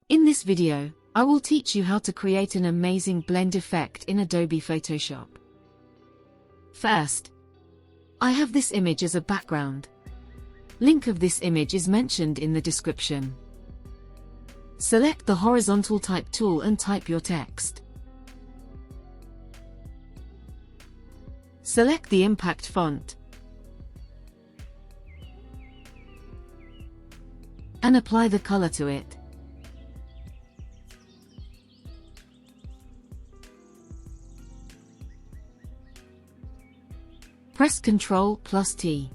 In this video, I will teach you how to create an amazing blend effect in Adobe Photoshop. First, I have this image as a background. Link of this image is mentioned in the description. Select the horizontal type tool and type your text. Select the impact font and apply the color to it. Press Ctrl+T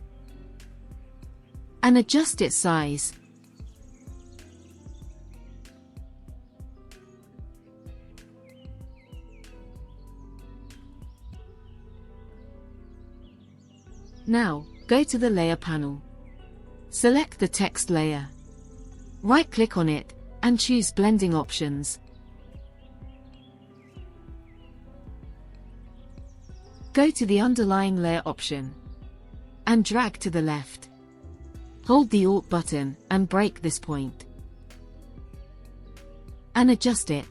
and adjust its size. Now, go to the Layer panel. Select the text layer. Right-click on it, and choose Blending Options. Go to the underlying layer option, and drag to the left. Hold the Alt button, and break this point. And adjust it.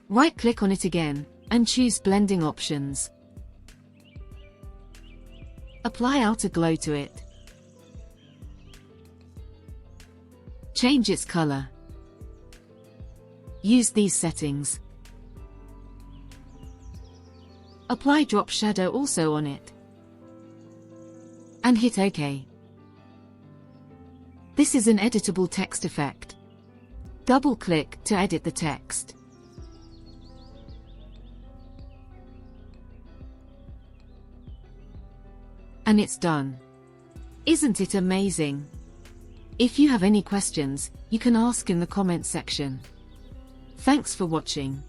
Right-click on it again, and choose Blending Options. Apply outer glow to it. Change its color. Use these settings. Apply drop shadow also on it. And hit OK. This is an editable text effect. Double-click to edit the text. And it's done. Isn't it amazing? If you have any questions, you can ask in the comment section. Thanks for watching.